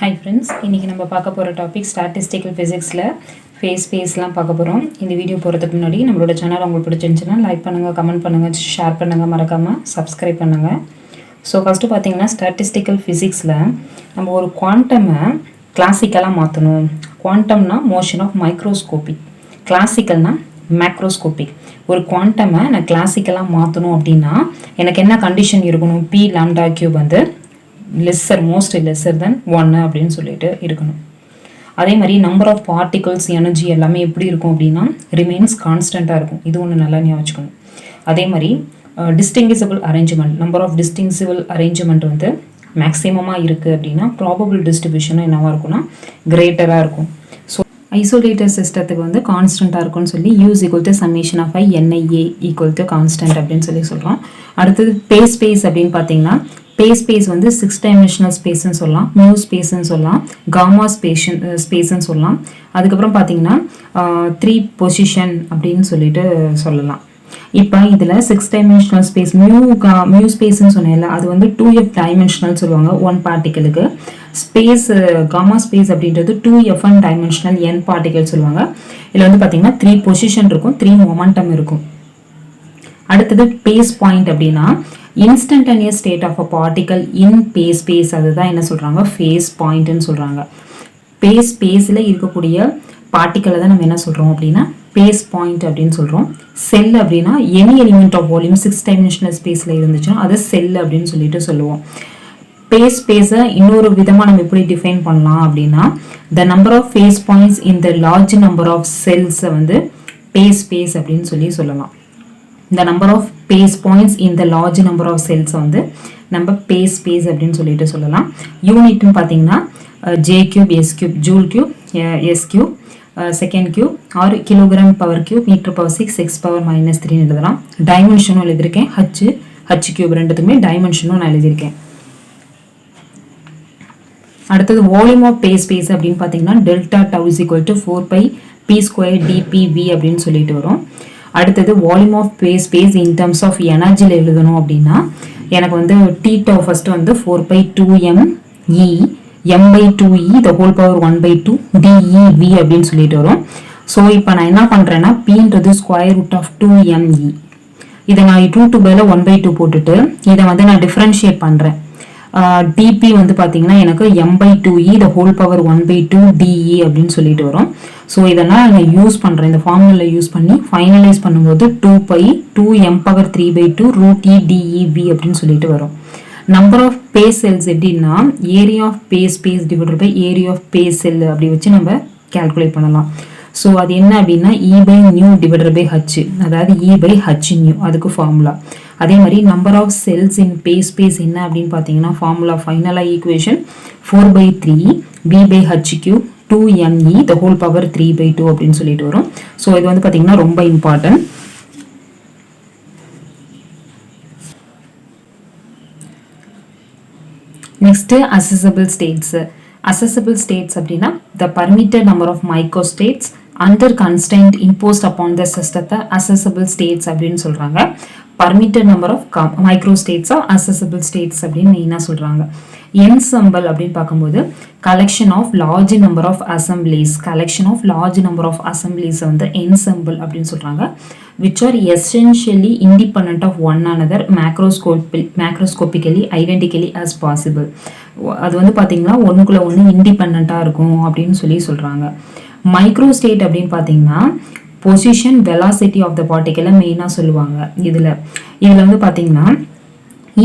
Hi friends, இன்னைக்கு நம்ம பார்க்க போற டாபிக் ஸ்டாட்டிஸ்டிக்கல் ஃபிசிக்ஸ்ல ஃபேஸ் ஸ்பேஸ்லாம் பார்க்க போறோம். இந்த வீடியோ போறதுக்கு முன்னாடி நம்மளோட சேனல் உங்களுக்கு பிடிச்சிருந்துச்சுன்னா லைக் பண்ணுங்க, கமெண்ட் பண்ணுங்க, ஷேர் பண்ணுங்க, மறக்காம சப்ஸ்கிரைப் பண்ணுங்க. ஸோ ஃபர்ஸ்ட் பார்த்தீங்கன்னா ஸ்டாட்டிஸ்டிக்கல் ஃபிசிக்ஸ்ல நம்ம ஒரு குவாண்டமை கிளாசிக்கலாக மாற்றணும். குவாண்டம்னா மோஷன் ஆஃப் மைக்ரோஸ்கோபிக், கிளாசிக்கல்னா மேக்ரோஸ்கோபிக். ஒரு குவாண்டமை நான் கிளாசிக்கலாக மாற்றணும் அப்படின்னா எனக்கு என்ன கண்டிஷன் இருக்கணும்? பி லாம்டா கியூப் வந்து லெஸ்ஸர், மோஸ்ட் லெஸ்ஸர் தென் 1 அப்படின்னு சொல்லிட்டு இருக்கணும். அதே மாதிரி நம்பர் ஆஃப் பார்ட்டிகல்ஸ், எனர்ஜி எல்லாமே எப்படி இருக்கும் அப்படின்னா ரிமைன்ஸ் கான்ஸ்டண்ட்டாக இருக்கும். இது ஒன்று நல்லா ஞாபகம் வச்சுக்கணும். அதே மாதிரி டிஸ்டிங்கிசபிள் அரேஞ்ச்மெண்ட், நம்பர் ஆஃப் டிஸ்டிங்கிசபிள் அரேஞ்ச்மெண்ட் வந்து மேக்ஸிமமாக இருக்குது அப்படின்னா ப்ராபபிள் டிஸ்ட்ரிபியூஷனும் என்னவாக இருக்கும்னா கிரேட்டராக இருக்கும். ஸோ ஐசோலேட்டர் சிஸ்டத்துக்கு வந்து கான்ஸ்டண்ட்டாக இருக்கும்னு சொல்லி use equal to summation of NIA equal to constant அப்படின்னு சொல்லி சொல்கிறோம். அடுத்தது பேஸ் ஸ்பேஸ் அப்படின்னு பார்த்தீங்கன்னா பேஸ் ஸ்பேஸ் வந்து 6 டைமென்ஷனல் ஸ்பேஸ்ன்னு சொல்லலாம், மியூ ஸ்பேஸ்ன்னு சொல்லலாம், காமா ஸ்பேஸ்ன்னு சொல்லலாம். அதுக்கப்புறம் பார்த்தீங்கன்னா 3 பொசிஷன் அப்படின்னு சொல்லிட்டு சொல்லலாம். இப்போ இதில் 6 டைமென்ஷனல் ஸ்பேஸ் மியூ ஸ்பேஸ்ன்னு சொன்னேன்ல, அது வந்து 2F டைமென்ஷனல் சொல்லுவாங்க ஒன் பார்ட்டிகளுக்கு. ஸ்பேஸ் காமா ஸ்பேஸ் அப்படின்றது 2F1 டைமென்ஷனல் n பார்ட்டிகல் சொல்லுவாங்க. இதில் வந்து பார்த்தீங்கன்னா 3 பொசிஷன் இருக்கும், 3 மொமெண்டம் இருக்கும். அடுத்தது பேஸ் பாயிண்ட் அப்படின்னா instantaneous state of a particle in phase space, அதுதான் என்ன சொல்கிறாங்க ஃபேஸ் பாயிண்ட்னு சொல்கிறாங்க. பேஸ் ஸ்பேஸில் இருக்கக்கூடிய பார்ட்டிக்கலை தான் நம்ம என்ன சொல்கிறோம் அப்படின்னா பேஸ் பாயிண்ட் அப்படின்னு சொல்கிறோம். செல் அப்படின்னா any element of volume 6 dimensional ஸ்பேஸில் இருந்துச்சுன்னா அதை செல் அப்படின்னு சொல்லிட்டு சொல்லுவோம். பேஸ் ஸ்பேஸை இன்னொரு விதமாக நம்ம எப்படி டிஃபைன் பண்ணலாம் அப்படின்னா the number of phase points in the large number of செல்ஸை வந்து பேஸ் ஸ்பேஸ் அப்படின்னு சொல்லலாம். இந்த number of phase points in the large number of cells வந்து நம்ம பேஸ் ஸ்பேஸ் அப்படின்னு சொல்லிட்டு சொல்லலாம். யூனிட்னு பார்த்தீங்கன்னா J cube, S cube, joule cube, S cube, second cube, or kilogram power cube, metre power 6, X power -3 எழுதலாம். டைமென்ஷனும் எழுதியிருக்கேன், H கியூப் ரெண்டுத்துமே டைமென்ஷனும் நான் எழுதியிருக்கேன். அடுத்தது வால்யூம் ஆஃப் பேஸ் ஸ்பேஸ் அப்படின்னு பார்த்தீங்கன்னா delta tau is equal to 4π p² dpv அப்படின்னு சொல்லிட்டு வரும். அடுத்தது volume of phase space in terms of எனர்ஜியில் எழுதணும் அப்படின்னா எனக்கு வந்து டி டவு ஃபர்ஸ்ட் வந்து 4π 2me m/2e the whole power 1/2 dev அப்படின்னு சொல்லிட்டு வரும். ஸோ இப்போ நான் என்ன பண்ணுறேன்னா pன்றது ஸ்கொயர் ரூட் ஆஃப் 2me, இதை நான் 2 பதில் 1/2 போட்டுட்டு இதை வந்து நான் டிஃப்ரென்ஷியேட் பண்ணுறேன். dp வந்து பார்த்தீங்கன்னா எனக்கு m/2e the whole power 1/2 de அப்படின்னு சொல்லிட்டு வரும். ஸோ இதெல்லாம் நான் யூஸ் பண்ணுறேன், இந்த ஃபார்முலா யூஸ் பண்ணி ஃபைனலைஸ் பண்ணும்போது 2π 2m/3/2 √e dev அப்படின்னு சொல்லிட்டு வரும். நம்பர் ஆஃப் பேஸ் செல்ஸ் எப்படின்னா area of phase space divided by area of phase cell அப்படி வச்சு நம்ம கால்குலேட் பண்ணலாம். ஸோ அது என்ன அப்படின்னா E/μ டிவைடட் பை H, அதாவது E/H/μ அதுக்கு ஃபார்முலா. அதே மாதிரி number of cells in phase space என்ன அப்படின்னு பார்த்தீங்கன்னா ஃபார்முலா ஃபைனலாக equation 4/3 B/H³ 2me the whole power 3/2 அப்படின்னு சொல்லிட்டு வரும். ஸோ இது வந்து பார்த்தீங்கன்னா ரொம்ப important. Next accessible states. Accessible states அப்படின்னா the permitted number of micro states under constant imposed upon the சிஸ்டத்தை அசஸபிள் ஸ்டேட்ஸ் அப்படின்னு சொல்றாங்க. பர்மிட்டட் நம்பர் ஆஃப் மைக்ரோ ஸ்டேட்ஸா அசஸபிள் ஸ்டேட்ஸ் அப்படின்னு மெயினாக சொல்றாங்க. என்சம்பிள் அப்படின்னு பார்க்கும்போது collection of large number of assemblies, collection of large number of assemblies வந்து என்சம்பிள் அப்படின்னு சொல்றாங்க. which are essentially independent of one another macroscopically identically as possible. அது வந்து பார்த்தீங்கன்னா ஒன்றுக்குள்ள ஒன்று இண்டிபெண்ட்டாக இருக்கும் அப்படின்னு சொல்கிறாங்க. மைக்ரோ ஸ்டேட் அப்படின்னு பார்த்தீங்கன்னா பொசிஷன் வெலாசிட்டி ஆஃப் த பார்ட்டிக்கலை மெயினாக சொல்லுவாங்க. இதில் வந்து பார்த்தீங்கன்னா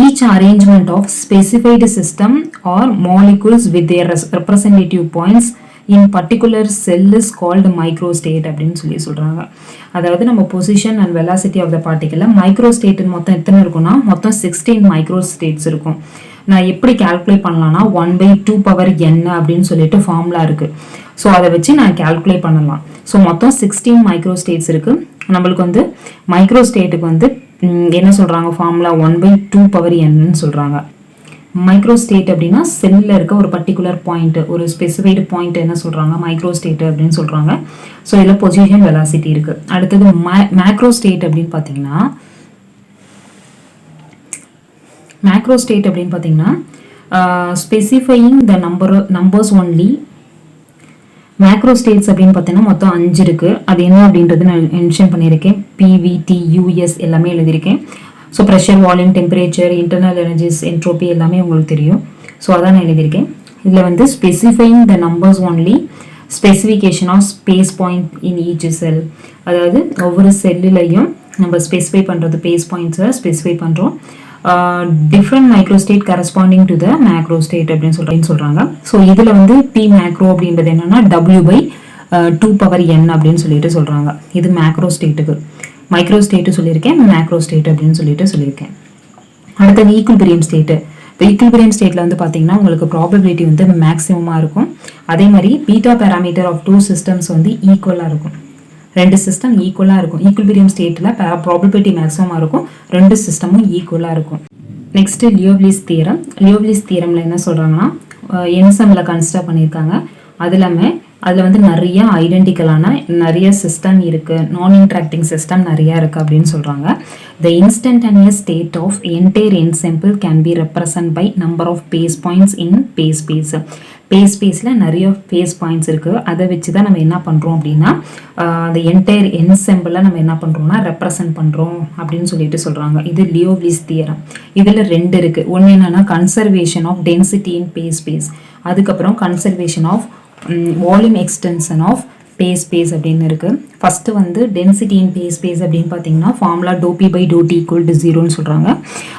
each arrangement of specified system or molecules with their representative points in particular cell is called microstate அப்படின்னு சொல்றாங்க. அதாவது நம்ம position and velocity of the பார்ட்டிக்கல்ல மைக்ரோ ஸ்டேட் மொத்தம் எத்தனை இருக்குன்னா மொத்தம் 16 மைக்ரோ ஸ்டேட்ஸ் இருக்கும். நான் எப்படி கால்குலேட் பண்ணலாம்னா 1/2 பவர் n அப்படின்னு சொல்லிட்டு ஃபார்முலா இருக்கு. ஸோ அதை வச்சு நான் கால்குலேட் பண்ணலாம். ஸோ மொத்தம் 16 மைக்ரோ ஸ்டேட்ஸ் இருக்கு. நம்மளுக்கு வந்து மைக்ரோ ஸ்டேட்டுக்கு வந்து என்ன சொல்றாங்க ஃபார்முலா 1/2 பவர் n சொல்றாங்க. மைக்ரோ ஸ்டேட் அப்படின்னா செல்லில் இருக்க ஒரு பர்டிகுலர் பாயிண்ட், ஒரு ஸ்பெசிஃபைடு பாயிண்ட் என்ன சொல்றாங்க மைக்ரோ ஸ்டேட் அப்படின்னு சொல்றாங்க. ஸோ இதில் பொசிஷன் வெலாசிட்டி இருக்கு. அடுத்தது மேக்ரோ ஸ்டேட் அப்படின்னு பார்த்தீங்கன்னா specifying the numbers only. Macro states அப்படின்னு பார்த்தீங்கன்னா மொத்தம் 5 இருக்குது. அது என்ன அப்படின்றது நான் மென்ஷன் பண்ணியிருக்கேன். பிவிடி யூஎஸ் எல்லாமே எழுதியிருக்கேன். So pressure, volume, temperature, internal energies, entropy எல்லாமே உங்களுக்கு தெரியும். ஸோ அதான் நான் எழுதியிருக்கேன். இதில் வந்து specifying the numbers only, specification of space point in each cell. அதாவது ஒவ்வொரு செல்லுலையும் நம்ம ஸ்பெசிஃபை பண்ணுறது, பேஸ் பாயிண்ட்ஸை ஸ்பெசிஃபை பண்ணுறோம். Different microstate corresponding to the macro state அப்படின்னு சொல்கிறாங்க. ஸோ இதில் வந்து பி மேக்ரோ அப்படின்றது என்னென்னா W/2n அப்படின்னு சொல்லிட்டு சொல்கிறாங்க. இது மேக்ரோ ஸ்டேட்டுக்கு. மைக்ரோ ஸ்டேட்டு சொல்லியிருக்கேன், மேக்ரோ ஸ்டேட் அப்படின்னு சொல்லியிருக்கேன். அடுத்தது ஈக்குலிபிரியம் ஸ்டேட்டு. இப்போ ஈக்குலிபிரியம் ஸ்டேட்டில் வந்து பார்த்தீங்கன்னா உங்களுக்கு ப்ராபபிலிட்டி வந்து மேக்ஸிமமாக இருக்கும். அதே மாதிரி பீட்டா பேராமீட்டர் ஆஃப் 2 சிஸ்டம்ஸ் வந்து ஈக்குவலாக இருக்கும். 2 சிஸ்டம் ஈக்குவலாக இருக்கும். ஈக்குலிபிரியம் ஸ்டேட்டில் ப்ராபபிலிட்டி மேக்ஸிமமாக இருக்கும். 2 சிஸ்டமும் ஈக்குவலாக இருக்கும். Next லியோவ்லிஸ் theorem. லியோவ்லிஸ் தியரமில் என்ன சொல்கிறாங்கன்னா என்சமில் கன்சிடர் பண்ணியிருக்காங்க. அதில் வந்து நிறைய ஐடென்டிக்கலான நிறைய சிஸ்டம் இருக்குது. நான் இன்ட்ராக்டிங் சிஸ்டம் நிறையா இருக்குது அப்படின்னு சொல்கிறாங்க. The instantaneous state of entire ensemble can be represent by number of phase points in phase space. Phase ஸ்பேஸில் நிறைய பேஸ் பாயிண்ட்ஸ் இருக்குது. அதை வச்சு தான் நம்ம என்ன பண்ணுறோம் அப்படின்னா அந்த என்டையர் என்செம்பிளை நம்ம என்ன பண்ணுறோம்னா ரெப்ரசன்ட் பண்ணுறோம் அப்படின்னு சொல்லிட்டு சொல்கிறாங்க. இது லியோவ்லிஸ் தியரம். இதில் 2 இருக்குது. ஒன்று என்னென்னா conservation of density in phase space, அதுக்கப்புறம் conservation of volume extension of phase space அப்படின்னு இருக்குது. ஃபஸ்ட்டு வந்து டென்சிட்டி இன் பேஸ் ஸ்பேஸ் அப்படின்னு பார்த்தீங்கன்னா ஃபார்முலா ∂P/∂T = 0ன்னு சொல்கிறாங்க.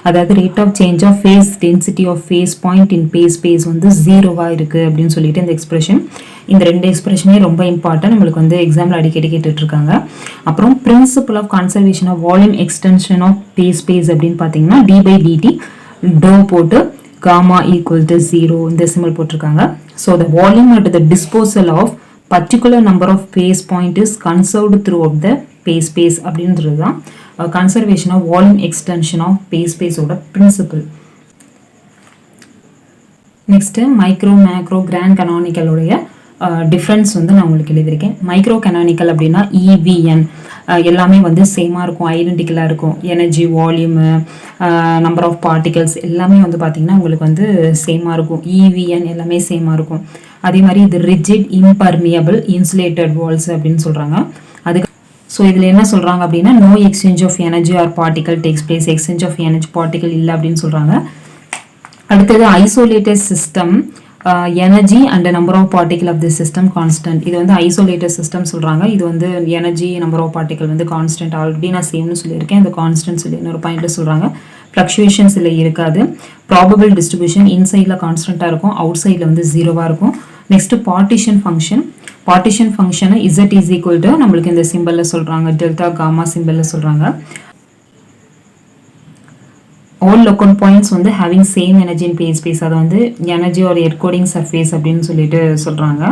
அதாவது rate of change of phase density of phase point in phase space வந்து 0வாக இருக்குது அப்படின்னு சொல்லிட்டு இந்த எக்ஸ்பிரஷன். இந்த 2 எக்ஸ்பிரஷனே ரொம்ப இம்பார்ட்டன்ட். நம்மளுக்கு வந்து எக்ஸாம்பிள் அடிக்கடி கேட்டுட்ருக்காங்க. அப்புறம் principle of conservation of volume extension of phase space அப்படின்னு பார்த்தீங்கன்னா d/dt டோ போட்டு gamma = 0 இந்த சிம்பிள் போட்டிருக்காங்க. So the volume at the disposal of particular number of phase point is conserved throughout the phase space அப்படின்றது தான் conservation of volume extension of phase ஸ்பேஸோட principle. Next micro, macro, grand கனானிக்கலுடைய difference வந்து நான் உங்களுக்கு எழுதியிருக்கேன். Micro canonical அப்படின்னா EVN எல்லாமே வந்து சேமாக இருக்கும், ஐடென்டிக்கலாக இருக்கும். Energy, volume, number of particles எல்லாமே வந்து பார்த்திங்கன்னா உங்களுக்கு வந்து சேமாக இருக்கும். EVN எல்லாமே சேமாக இருக்கும். அதே மாதிரி இது ரிஜிட், இம்பர்மியபிள், இன்சுலேட்டட் வால்ஸ் அப்படின்னு சொல்கிறாங்க. அதுக்கு ஸோ இதில் என்ன சொல்கிறாங்க அப்படின்னா no exchange of energy or particle takes place. Exchange of energy particle இல்லை அப்படின்னு சொல்கிறாங்க. அடுத்தது isolated system, energy and number of particle of the system constant. இது வந்து ஐசோலேட்டட் சிஸ்டம் சொல்கிறாங்க. இது வந்து எனர்ஜி, நம்பர் ஆஃப் பார்ட்டிகல் வந்து கான்ஸ்டன்ட். ஆல்ரெடி நான் சேம்னு சொல்லியிருக்கேன். இந்த கான்ஸ்டன்ட் சொல்லி இன்னொரு பாயிண்ட்ல சொல்கிறாங்க. ஃப்ளக்சுவேஷன்ஸ் இல்லை இருக்காது. ப்ராபபிள் டிஸ்ட்ரிபியூஷன் இன்சைடில் கான்ஸ்டண்ட்டாக இருக்கும், அவுட் சைடில் வந்து 0வாக இருக்கும். Next partition function. பார்ட்டிஷன் ஃபங்க்ஷனை Z = நம்மளுக்கு இந்த சிம்பிளில் சொல்கிறாங்க, டெல்டா காமா சிம்பிளில் சொல்கிறாங்க. all local points வந்து having same energy in phase space, அது வந்து எனர்ஜி ஒரு என்கோடிங் சர்ஃபேஸ் அப்படின்னு சொல்லிட்டு சொல்கிறாங்க.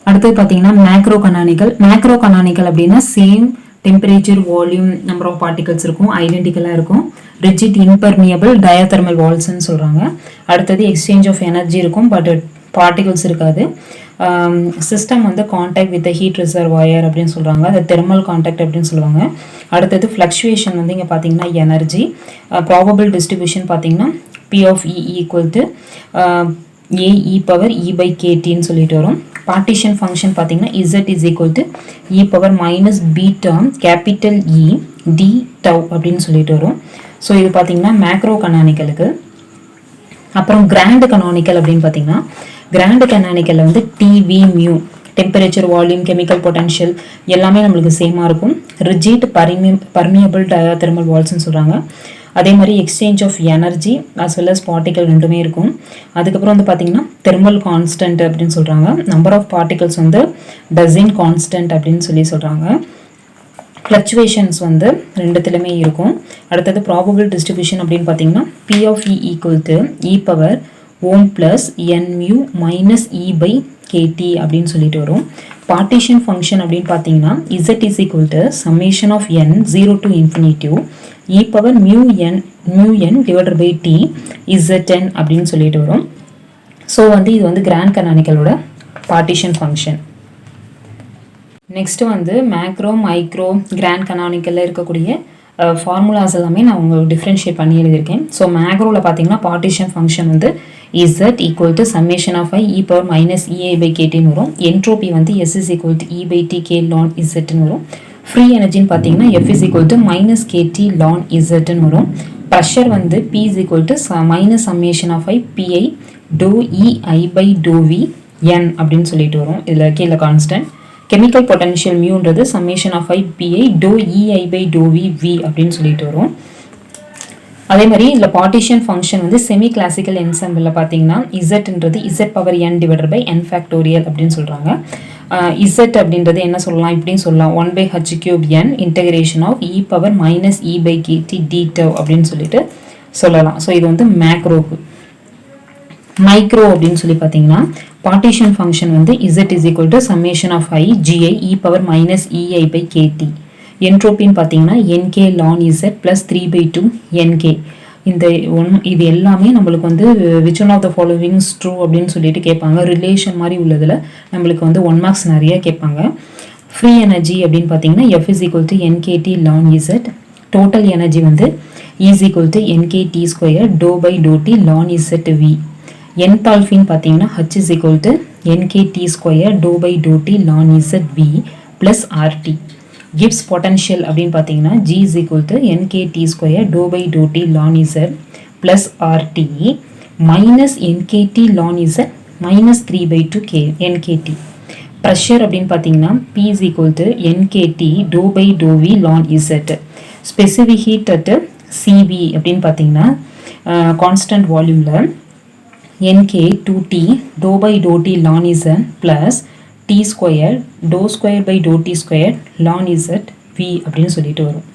அடுத்தது பார்த்தீங்கன்னா மேக்ரோ கனானிக்கல். மேக்ரோ கனானிக்கல் அப்படின்னா same temperature, volume, number of particles இருக்கும், ஐடென்டிக்கலாக இருக்கும். ரிஜிட், இம்பர்மியபிள், டயதெர்மல் வால்ஸ்ன்னு சொல்கிறாங்க. அடுத்தது எக்ஸ்சேஞ்ச் ஆஃப் எனர்ஜி இருக்கும், பட் பார்ட்டிகல்ஸ் இருக்காது. சிஸ்டம் வந்து கான்டாக்ட் வித் ஹீட் ரிசர்வாயர் அப்படின்னு சொல்கிறாங்க. அது தெர்மல் கான்டாக்ட் அப்படின்னு சொல்லுவாங்க. அடுத்தது ஃப்ளக்சுவேஷன் வந்து இங்கே பார்த்தீங்கன்னா எனர்ஜி. ப்ராபபிள் டிஸ்ட்ரிபியூஷன் பார்த்தீங்கன்னா P/E = AE/E/KTன்னு சொல்லிட்டு வரும். பார்ட்டிஷன் ஃபங்க்ஷன் பார்த்தீங்கன்னா Z = E⁻β E d τ அப்படின்னு சொல்லிட்டு வரும். ஸோ இது பார்த்தீங்கன்னா மேக்ரோ கனானிக்கலுக்கு. அப்புறம் கிராண்ட் கனானிக்கல் அப்படின்னு பார்த்தீங்கன்னா கிராண்ட் கனானிக்கலில் வந்து TV μ, temperature, volume, chemical potential எல்லாமே நம்மளுக்கு சேமாக இருக்கும். ரிஜிட், பர்மியபிள், டயதெர்மல் வால்ஸ்ன்னு சொல்கிறாங்க. அதே மாதிரி exchange of energy as well as particle ரெண்டுமே இருக்கும். அதுக்கப்புறம் வந்து பார்த்தீங்கன்னா தெர்மல் கான்ஸ்டன்ட் அப்படின்னு சொல்கிறாங்க. நம்பர் ஆஃப் பார்ட்டிகல்ஸ் வந்து டசின் கான்ஸ்டன்ட் அப்படின்னு சொல்கிறாங்க. ஃப்ளக்சுவேஷன்ஸ் வந்து ரெண்டுத்துலையுமே இருக்கும். அடுத்தது ப்ராபபிள் டிஸ்ட்ரிபியூஷன் அப்படின்னு பார்த்தீங்கன்னா P/E = E⁻Ω+N μ -E/KT அப்படின்னு சொல்லிட்டு வரும். பார்ட்டிஷன் ஃபங்க்ஷன் அப்படின்னு பார்த்தீங்கன்னா Z = summation of n 0 to infinity E⁻μn/T Zn அப்படின்னு சொல்லிட்டு வரும். ஸோ வந்து இது வந்து கிராண்ட் கனானிக்கலோட பார்ட்டிஷன் ஃபங்க்ஷன். நெக்ஸ்ட்டு வந்து மேக்ரோ, மைக்ரோ, கிராண்ட் கனானிக்கலில் இருக்கக்கூடிய ஃபார்முலாஸ் எல்லாமே நான் உங்களுக்கு டிஃப்ரென்ஷியேட் பண்ணி எழுதியிருக்கேன். ஸோ மேக்ரோவில் பார்த்தீங்கன்னா பார்ட்டிஷன் ஃபங்க்ஷன் வந்து Z equal to summation of I e power minus EI by KT வரும். entropy வந்து S is equal to E by T K ln Z வரும். free energy பார்த்தீங்கன்னா F is equal to minus KT ln Z வரும். pressure வந்து P is equal to minus summation of I PI dou EI by dou V N அப்படின்னு சொல்லிட்டு வரும். இதில் கீழே constant. chemical potential muன்றது summation of I PI dou EI by dou V அப்படின்னு சொல்லிட்டு வரும். அதே மாதிரி இதில் பார்ட்டிஷன் ஃபங்க்ஷன் வந்து செமி கிளாசிக்கல் என்சம்பிளில் பார்த்தீங்கன்னா இசட்ன்றது Z power N divided by N factorial அப்படின்னு சொல்கிறாங்க. இசட் அப்படின்றது என்ன சொல்லலாம், இப்படின்னு சொல்லலாம் 1/h³ n integration of e power minus e by KT d tau அப்படின்னு சொல்லிட்டு சொல்லலாம். ஸோ இது வந்து மேக்ரோக்கு. மைக்ரோ அப்படின்னு சொல்லி பார்த்தீங்கன்னா பார்ட்டிஷன் ஃபங்க்ஷன் வந்து Z is equal to summation of I GI E power minus EI by KT. என்ட்ரோப்பின்னு பார்த்தீங்கன்னா NK ln Z plus 3/2 NK. இது எல்லாமே நம்மளுக்கு வந்து which one of the following is true அப்படின்னு சொல்லிட்டு கேட்பாங்க. ரிலேஷன் மாதிரி உள்ளதில் நம்மளுக்கு வந்து 1 marks நிறைய கேட்பாங்க. ஃப்ரீ எனர்ஜி அப்படின்னு பார்த்தீங்கன்னா F is equal to NKT ln Z. Total energy வந்து E is equal to NKT square dou by dou T ln ZV. என்தால்ஃபின்னு பார்த்தீங்கன்னா H is equal to NKT square dou by dou T ln ZV plus RT. Gibbs potential அப்படின்னு பார்த்தீங்கன்னா G is equal to NKT square dou by dou T ln Z plus RT minus NKT ln Z minus 3/2 NKT. pressure அப்படின்னு பார்த்தீங்கன்னா P is equal to NKT dou by dou V ln Z. specific heat at CV அப்படின்னு பார்த்தீங்கன்னா constant volumeல NK 2T dou by dou T ln Z plus T square dou square by dou T square ln Z V அப்படின்னு சொல்லிட்டு வரும்.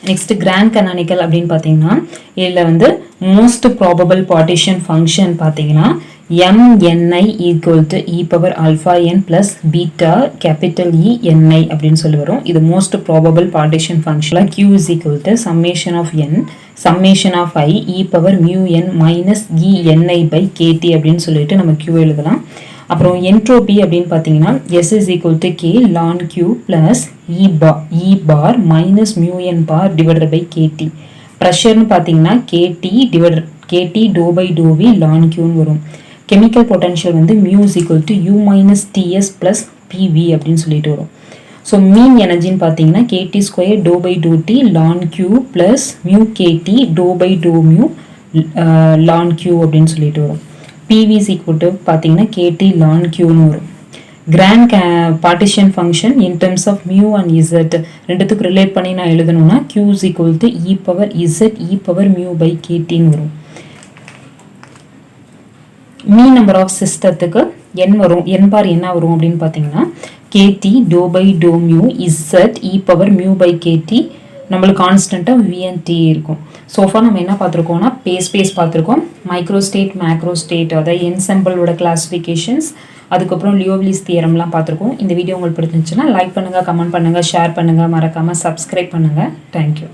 Next grand canonical அப்படின்னு பார்த்தீங்கன்னா இதில் வந்து most probable partition function பார்த்தீங்கன்னா MNI equal to e power alpha n plus beta capital E ni அப்படின்னு சொல்லி வரும். இது most probable partition function. Q is equal to summation of n summation of I e power mu n minus E ni by kt அப்படின்னு சொல்லிட்டு நம்ம Q எழுதலாம். அப்புறம் entropy அப்படின்னு பார்த்தீங்கன்னா S is equal to K ln Q plus E bar minus mu n bar divided by kt. ப்ரெஷர்னு பார்த்தீங்கன்னா KT dou by dou V ln Q வரும். chemical potential வந்து mu is equal to U minus TS plus PV அப்படின்னு சொல்லிட்டு வரும். So மீன் எனர்ஜின்னு பார்த்தீங்கன்னா KT square dou by dou T ln Q plus mu KT dou by dou mu ln Q அப்படின்னு சொல்லிட்டு வரும். PV is equal to பார்த்தீங்கன்னா KT ln Qன்னு வரும். Grand partition function in terms of mu and Z ரெண்டுத்துக்கு relate பண்ணி நான் எழுதணும்னா Q is equal to e power Z e power mu by KTன்னு வரும். மீன் நம்பர் ஆஃப் சிஸ்டத்துக்கு n வரும். n பார் என்ன வரும் அப்படின்னு பார்த்தீங்கன்னா KT dou by dou mu Z e power mu by KT நம்மளுக்கு கான்ஸ்டண்ட்டாக VNT இருக்கும். சோஃபா நம்ம என்ன பார்த்துருக்கோம்னா பேஸ் பார்த்துருக்கோம். மைக்ரோஸ்டேட் மேக்ரோஸ்டேட் அதாவது என்செம்பிளோட கிளாஸிஃபிகேஷன்ஸ், அதுக்கப்புறம் லியோவ்லிஸ் தியரம்லாம் பார்த்துருக்கோம். இந்த வீடியோ உங்களுக்கு பிடிச்சிருந்துச்சுன்னா லைக் பண்ணுங்கள், கமெண்ட் பண்ணுங்கள், ஷேர் பண்ணுங்கள், மறக்காமல் சப்ஸ்கிரைப் பண்ணுங்கள். தேங்க்யூ.